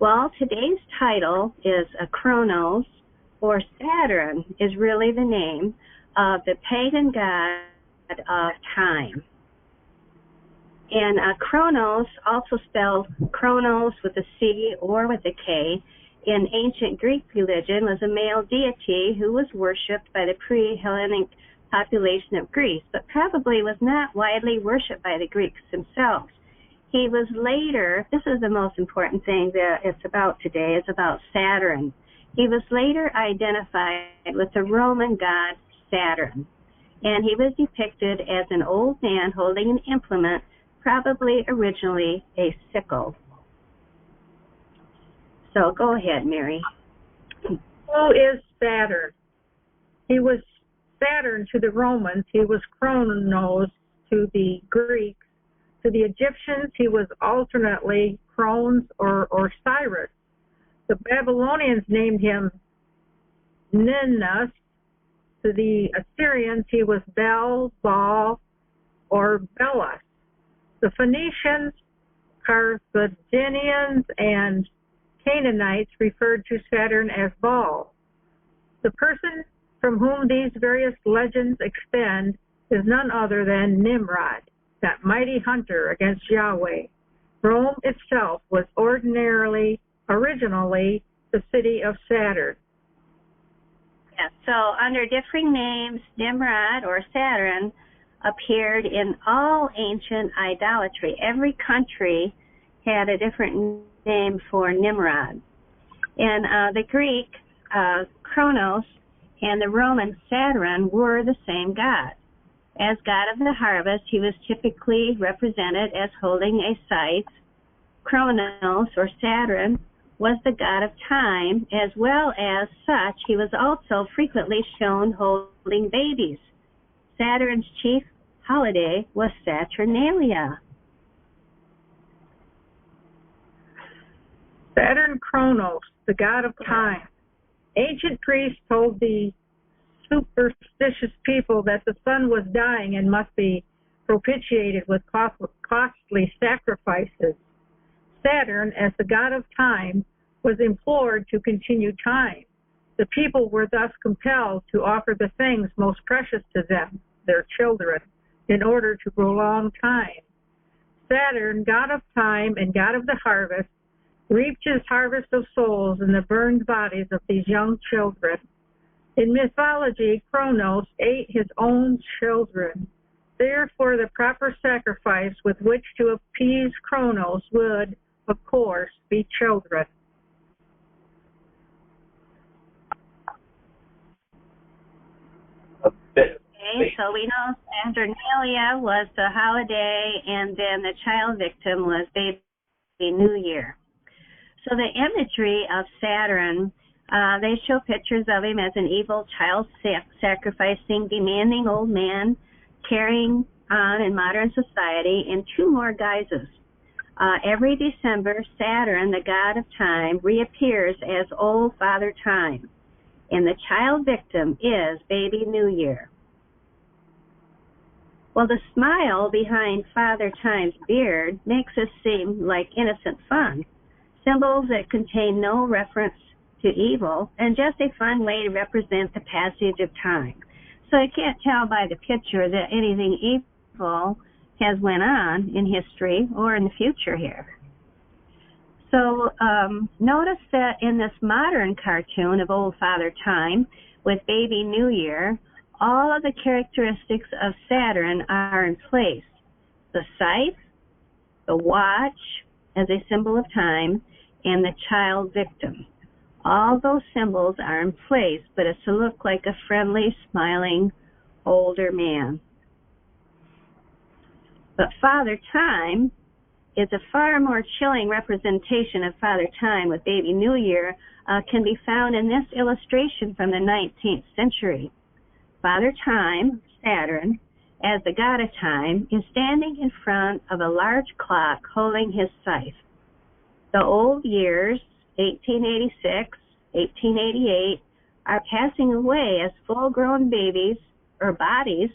Well, today's title is Kronos, or Saturn is really the name of the pagan god of time. And Kronos, also spelled Kronos with a C or with a K, in ancient Greek religion was a male deity who was worshipped by the pre-Hellenic population of Greece, but probably was not widely worshipped by the Greeks themselves. He was later, this is the most important thing that it's about today, it's about Saturn. He was later identified with the Roman god Saturn, and he was depicted as an old man holding an implement, probably originally a sickle. So go ahead, Mary. Who is Saturn? He was Saturn to the Romans. He was Kronos to the Greeks. To the Egyptians, he was alternately Kronos or Cyrus. The Babylonians named him Ninus. To the Assyrians, he was Bel, Baal, or Belus. The Phoenicians, Carthaginians, and Canaanites referred to Saturn as Baal. The person from whom these various legends extend is none other than Nimrod, that mighty hunter against Yahweh. Rome itself was originally the city of Saturn. Yes, so under differing names, Nimrod or Saturn appeared in all ancient idolatry. Every country had a different name for Nimrod. And the Greek Kronos and the Roman Saturn were the same god. As god of the harvest, he was typically represented as holding a scythe. Kronos, or Saturn, was the god of time. As well as such, he was also frequently shown holding babies. Saturn's chief holiday was Saturnalia. Saturn Kronos, the god of time. Ancient priests told the superstitious people that the sun was dying and must be propitiated with costly sacrifices. Saturn, as the god of time, was implored to continue time. The people were thus compelled to offer the things most precious to them, their children, in order to prolong time. Saturn, god of time and god of the harvest, reaped his harvest of souls in the burned bodies of these young children. In mythology, Kronos ate his own children. Therefore, the proper sacrifice with which to appease Kronos would, of course, be children. Okay, so we know Saturnalia was the holiday, and then the child victim was Baby New Year. So the imagery of Saturn, they show pictures of him as an evil child sacrificing, demanding old man, carrying on in modern society in two more guises. Every December, Saturn, the god of time, reappears as old Father Time, and the child victim is Baby New Year. Well, the smile behind Father Time's beard makes us seem like innocent fun, symbols that contain no reference to evil, and just a fun way to represent the passage of time. So you can't tell by the picture that anything evil has went on in history or in the future here. So notice that in this modern cartoon of Old Father Time with Baby New Year, all of the characteristics of Saturn are in place. The scythe, the watch as a symbol of time, and the child victim. All those symbols are in place, but it's to look like a friendly, smiling, older man. But Father Time is a far more chilling representation of Father Time with Baby New Year can be found in this illustration from the 19th century. Father Time, Saturn, as the god of time, is standing in front of a large clock holding his scythe. The old years, 1886, 1888, are passing away as full-grown babies or bodies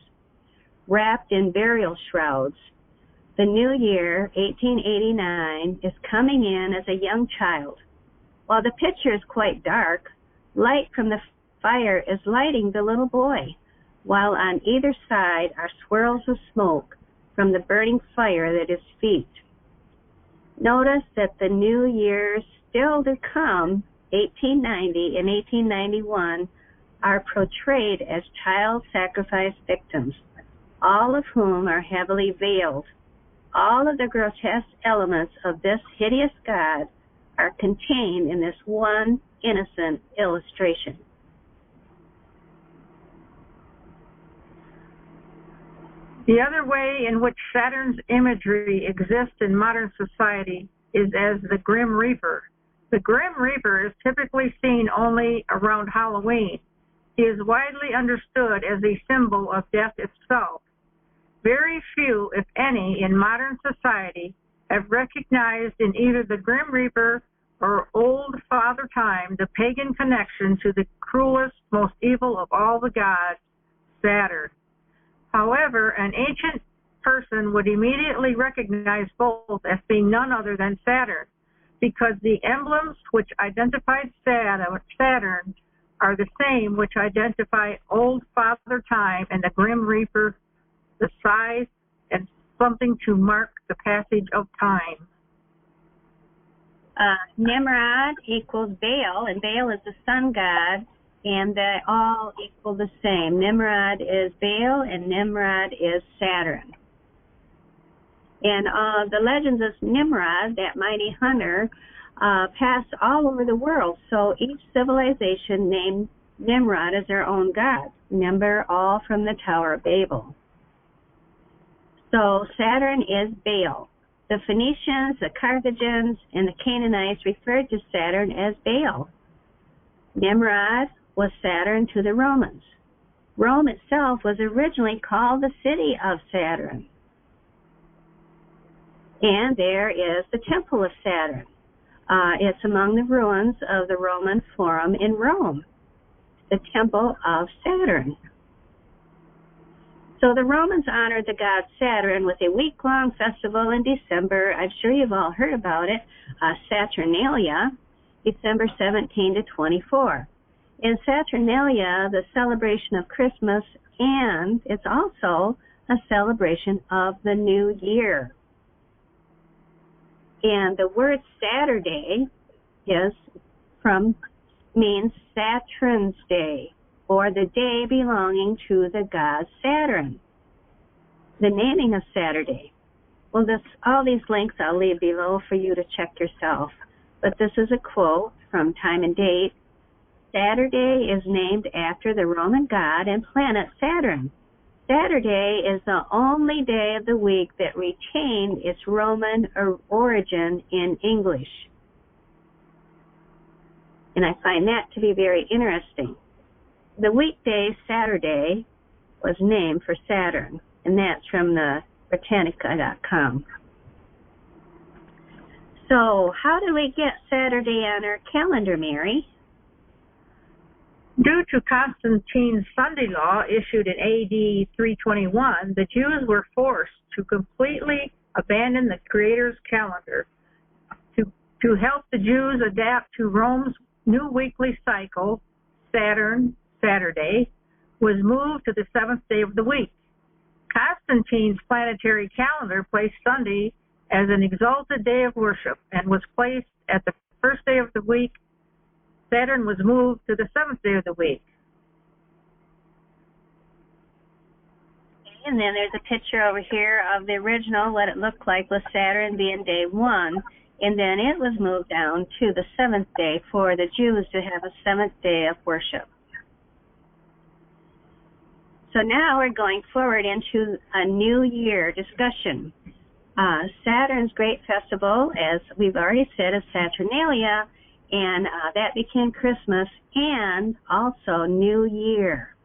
wrapped in burial shrouds. The new year, 1889, is coming in as a young child, While the picture is quite dark, light from the fire is lighting the little boy, while on either side are swirls of smoke from the burning fire at his feet. Notice that the new years still to come, 1890 and 1891, are portrayed as child sacrifice victims, all of whom are heavily veiled. All of the grotesque elements of this hideous god are contained in this one innocent illustration. The other way in which Saturn's imagery exists in modern society is as the Grim Reaper. The Grim Reaper is typically seen only around Halloween. He is widely understood as a symbol of death itself. Very few, if any, in modern society have recognized in either the Grim Reaper or Old Father Time the pagan connection to the cruelest, most evil of all the gods, Saturn. However, an ancient person would immediately recognize both as being none other than Saturn, because the emblems which identify Saturn are the same which identify Old Father Time and the Grim Reaper, the size and something to mark the passage of time. Nimrod equals Baal, and Baal is the sun god, and they all equal the same. Nimrod is Baal, and Nimrod is Saturn. And the legends of Nimrod, that mighty hunter, passed all over the world. So each civilization named Nimrod as their own god. Remember, all from the Tower of Babel. So Saturn is Baal. The Phoenicians, the Carthaginians, and the Canaanites referred to Saturn as Baal. Nimrod was Saturn to the Romans. Rome itself was originally called the city of Saturn. And there is the Temple of Saturn. It's among the ruins of the Roman Forum in Rome, the Temple of Saturn. So the Romans honored the god Saturn with a week-long festival in December. I'm sure you've all heard about it, Saturnalia, December 17 to 24. In Saturnalia, the celebration of Christmas, and it's also a celebration of the New Year. And the word Saturday means Saturn's Day, or the day belonging to the god Saturn. The naming of Saturday. Well, all these links I'll leave below for you to check yourself. But this is a quote from Time and Date. Saturday is named after the Roman god and planet Saturn. Saturday is the only day of the week that retained its Roman origin in English. And I find that to be very interesting. The weekday Saturday was named for Saturn, and that's from the Britannica.com. So, how do we get Saturday on our calendar, Mary? Due to Constantine's Sunday law issued in AD 321, the Jews were forced to completely abandon the Creator's calendar. To help the Jews adapt to Rome's new weekly cycle, Saturday, was moved to the seventh day of the week. Constantine's planetary calendar placed Sunday as an exalted day of worship and was placed at the first day of the week. Saturn was moved to the seventh day of the week. And then there's a picture over here of the original, what it looked like with Saturn being day 1. And then it was moved down to the seventh day for the Jews to have a seventh day of worship. So now we're going forward into a New Year discussion. Saturn's great festival, as we've already said, is Saturnalia, and that became Christmas and also New Year.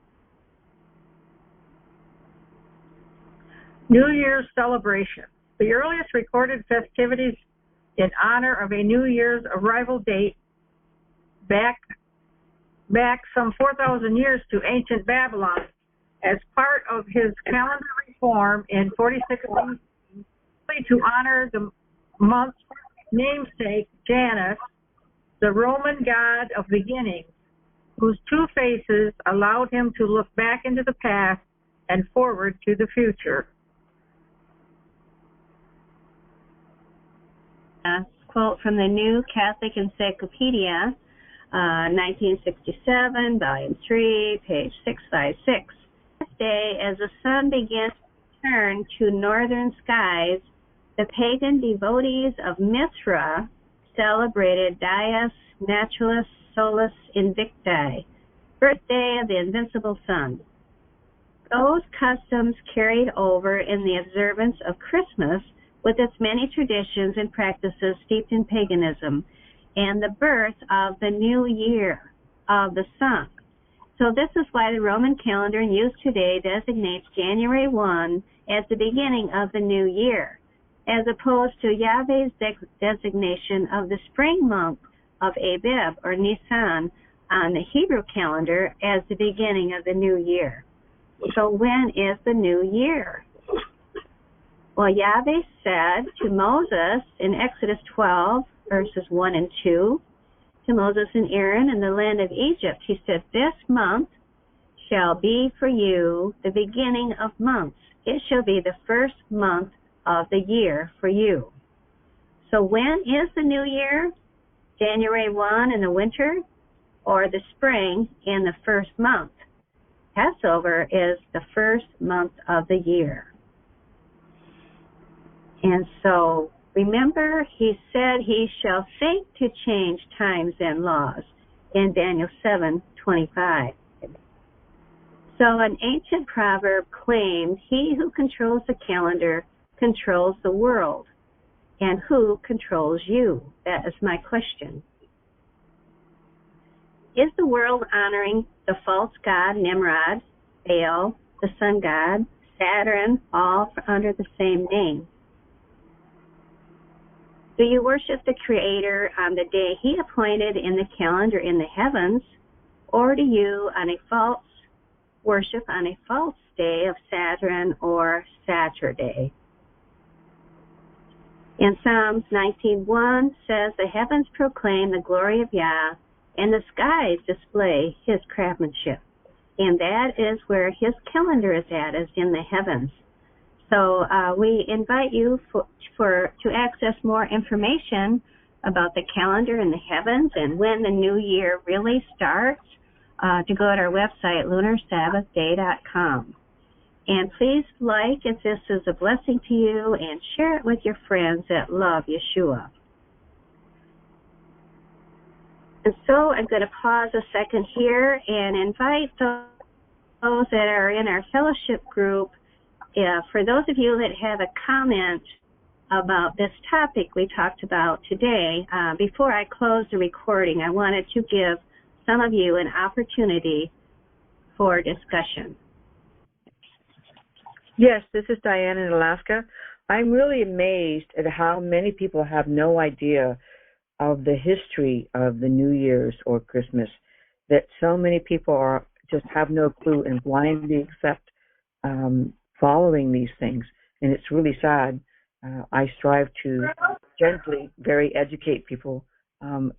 New Year's celebration. The earliest recorded festivities in honor of a New Year's arrival date back some 4,000 years to ancient Babylon. As part of his calendar reform in 46 to honor the month's namesake, Janus, the Roman god of beginnings, whose two faces allowed him to look back into the past and forward to the future. Quote from the New Catholic Encyclopedia, 1967, Volume 3, page 656. This day, as the sun begins to turn to northern skies, the pagan devotees of Mithra celebrated Dies Naturalis Solis Invicti, birthday of the invincible sun. Those customs carried over in the observance of Christmas with its many traditions and practices steeped in paganism, and the birth of the new year of the sun. So this is why the Roman calendar in use today designates January 1 as the beginning of the new year, as opposed to Yahweh's designation of the spring month of Abib or Nisan on the Hebrew calendar as the beginning of the new year. So when is the new year? Well, Yahweh said to Moses in Exodus 12, verses 1 and 2, to Moses and Aaron in the land of Egypt, he said, "This month shall be for you the beginning of months. It shall be the first month of the year for you." So when is the new year? January 1 in the winter, or the spring in the first month? Passover is the first month of the year. And so, remember, he said he shall think to change times and laws in Daniel 7:25. So an ancient proverb claimed, "He who controls the calendar controls the world." And who controls you? That is my question. Is the world honoring the false god Nimrod, Baal, the sun god, Saturn, all under the same name? Do you worship the Creator on the day He appointed in the calendar in the heavens, or do you worship on a false day of Saturn or Saturday? In Psalms 19:1 says, "The heavens proclaim the glory of Yah, and the skies display His craftsmanship." And that is where His calendar is at, is in the heavens. So we invite you to access more information about the calendar in the heavens and when the new year really starts, to go to our website, lunarsabbathday.com. And please like if this is a blessing to you, and share it with your friends that love Yeshua. And so I'm going to pause a second here and invite those that are in our fellowship group. For those of you that have a comment about this topic we talked about today, before I close the recording, I wanted to give some of you an opportunity for discussion. Yes, this is Diane in Alaska. I'm really amazed at how many people have no idea of the history of the New Year's or Christmas, that so many people just have no clue and blindly accept following these things, and it's really sad. I strive to gently, very educate people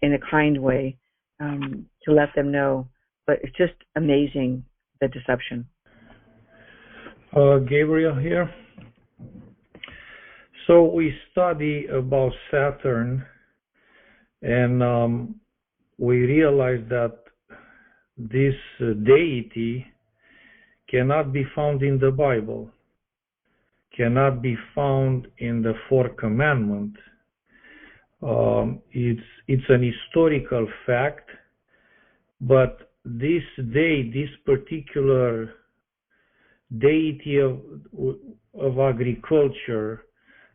in a kind way to let them know, but it's just amazing, the deception. Gabriel here. So we study about Saturn, and we realize that this deity cannot be found in the Bible, cannot be found in the Fourth Commandment. It's an historical fact, but this day, this particular deity of agriculture,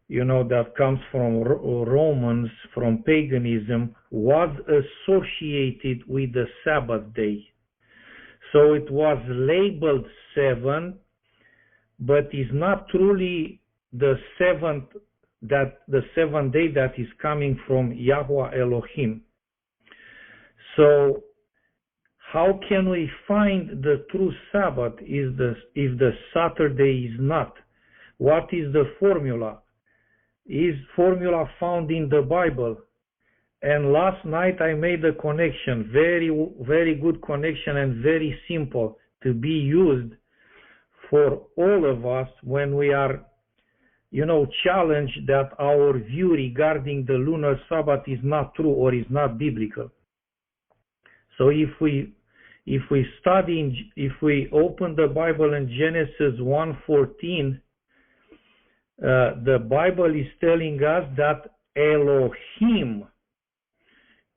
that comes from Romans, from paganism, was associated with the Sabbath day. So it was labeled 7, but is not truly the seventh day that is coming from Yahweh Elohim. So how can we find the true Sabbath if the Saturday is not? What is the formula? Is formula found in the Bible? And last night I made a connection, very, very good connection and very simple to be used for all of us when we are, challenged that our view regarding the lunar Sabbath is not true or is not biblical. So if we open the Bible in Genesis 1:14, the Bible is telling us that Elohim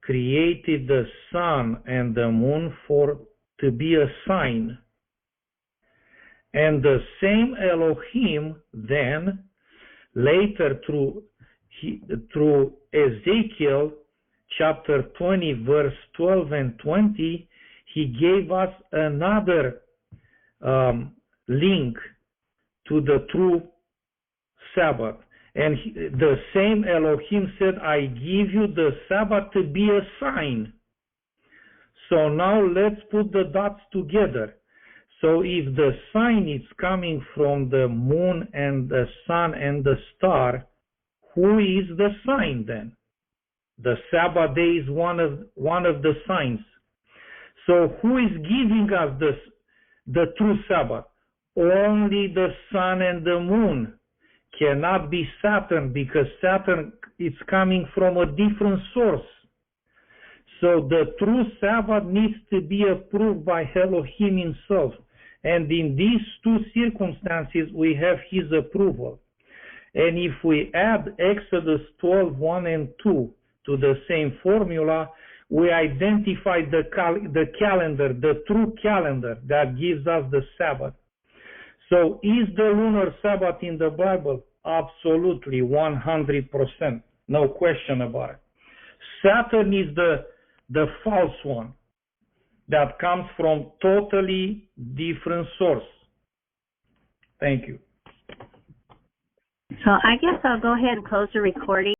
created the sun and the moon to be a sign. And the same Elohim then, later through Ezekiel chapter 20, verse 12 and 20, he gave us another link to the true Sabbath. And the same Elohim said, I give you the Sabbath to be a sign. So now let's put the dots together. So if the sign is coming from the moon and the sun and the star, who is the sign then? The Sabbath day is one of the signs. So who is giving us the true Sabbath? Only the sun and the moon. Cannot be Saturn, because Saturn is coming from a different source. So the true Sabbath needs to be approved by Elohim himself. And in these two circumstances, we have his approval. And if we add Exodus 12:1 and 2 to the same formula, we identify the calendar, the true calendar that gives us the Sabbath. So is the lunar Sabbath in the Bible? Absolutely, 100%. No question about it. Saturn is the false one that comes from totally different source. Thank you. So I guess I'll go ahead and close the recording.